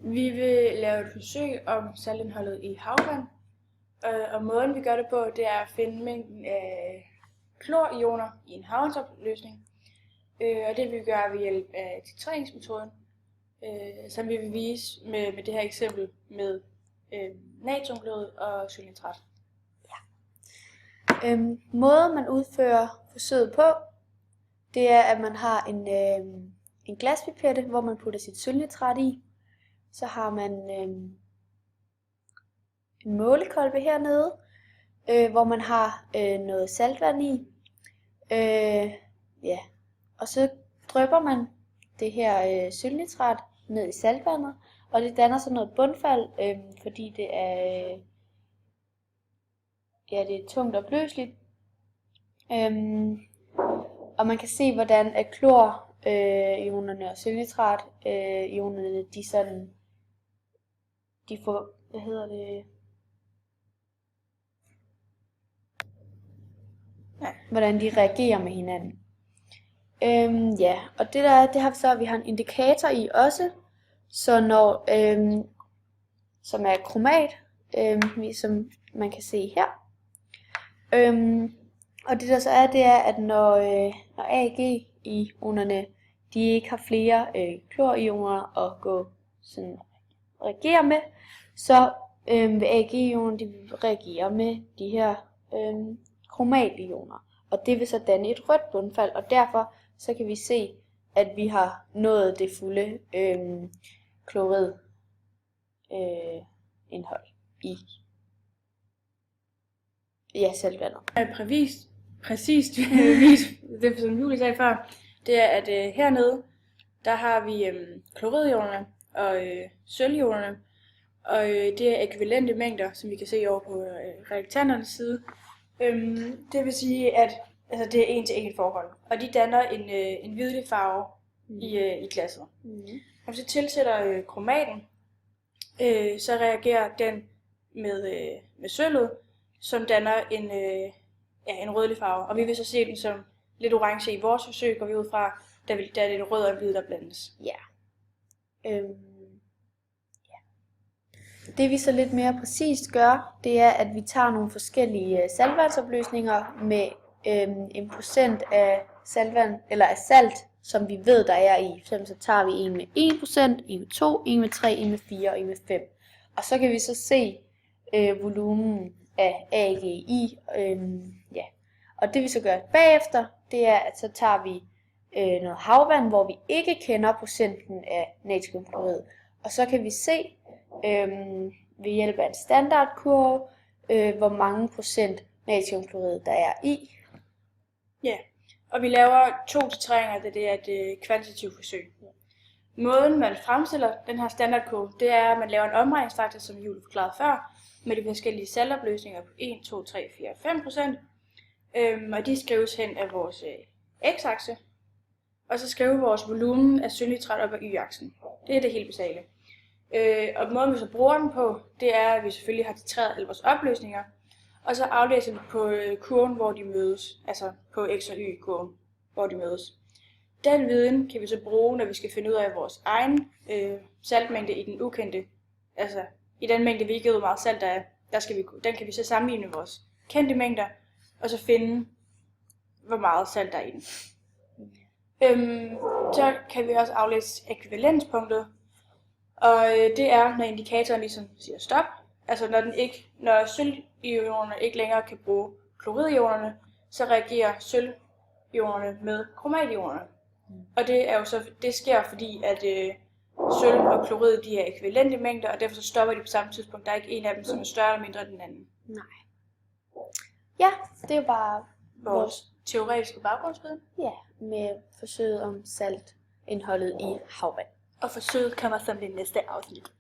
Vi vil lave et forsøg om saltindholdet i havvand, og måden vi gør det på, det er at finde mængden af klorioner i en havvandsopløsning, og det vil vi gøre ved hjælp af titreringsmetoden, som vi vil vise med det her eksempel med natriumklorid og sølvnitrat. Måden man udfører forsøget på, det er, at man har en glaspipette, hvor man putter sit sølvnitrat i. Så har man en målekolbe hernede, hvor man har noget saltvand i. Og så drypper man det her sølvnitrat ned i saltvandet, og det danner så noget bundfald, fordi det er det er tungt opløseligt. Og man kan se, hvordan at klorionerne og sølvnitrat-ionerne, de får, hvordan de reagerer med hinanden. Og det har vi har en indikator i også, så når, som er kromat, som man kan se her. Og det der så er, det er, at når AG-ionerne, de ikke har flere klorioner at reagere med, så vil AG-ionerne reagere med de her kromationer. Og det vil så danne et rødt bundfald, og derfor så kan vi se, at vi har nået det fulde kloridindhold i saltvandet. Præcist det som Julie sagde før, det er, at hernede, der har vi kloridionerne og sølvionerne, og det er ekvivalente mængder, som vi kan se over på reaktanternes side. Det vil sige, at det er en til en forhold, og de danner en hvidlig farve i glasset. Når vi så tilsætter kromaten, så reagerer den med sølvet, som danner en rødlig farve, og vi vil så se den som lidt orange i vores forsøg, går vi ud fra, da det er rød og hvid, der blandes. Det vi så lidt mere præcist gør, det er, at vi tager nogle forskellige saltvandsopløsninger med en procent af saltvand, eller af salt, som vi ved, der er i. Så tager vi en med 1%, en med 2, en med 3, en med 4 og en med 5. Og så kan vi så se volumen af AGI. Og det vi så gør bagefter, det er, at så tager vi noget havvand, hvor vi ikke kender procenten af natriumklorid. Og så kan vi se ved hjælp af en standardkurve, hvor mange procent natriumklorid der er i. Og vi laver 2 titreringer, da det er et kvantitativt forsøg. Måden man fremstiller den her standardkurve, det er, at man laver en omregningsfaktor, som Julie forklarede før, med de forskellige saltopløsninger på 1, 2, 3, 4 5%. Og de skrives hen af vores x-akse, og så skriver vores volumen af sølvnitrat op ad y-aksen. Det er det helt basale. Og måden vi så bruger den på, det er, at vi selvfølgelig har titreret alle vores opløsninger, og så aflæser vi på kurven, hvor de mødes, altså på x og y-kurven, hvor de mødes. Den viden kan vi så bruge, når vi skal finde ud af vores egen saltmængde i den ukendte, altså i den mængde, vi ikke ved, hvor meget salt der er, den kan vi så sammenligne med vores kendte mængder, og så finde, hvor meget salt der er i den. Så kan vi også aflæse ekvivalenspunktet, og det er, når indikatoren ligesom siger stop, altså når sølvionerne ikke længere kan bruge kloridionerne, så reagerer sølvionerne med kromationerne. Og det sker, fordi at sølv og klorid, de er ekvivalente mængder, og derfor så stopper de på samme tidspunkt. Der er ikke en af dem, som er større eller mindre end den anden. Nej. Ja, det er jo bare vores teoretiske baggrundsviden. Ja, med forsøget om saltindholdet i havvand. Og forsøget kommer som det næste afsnit.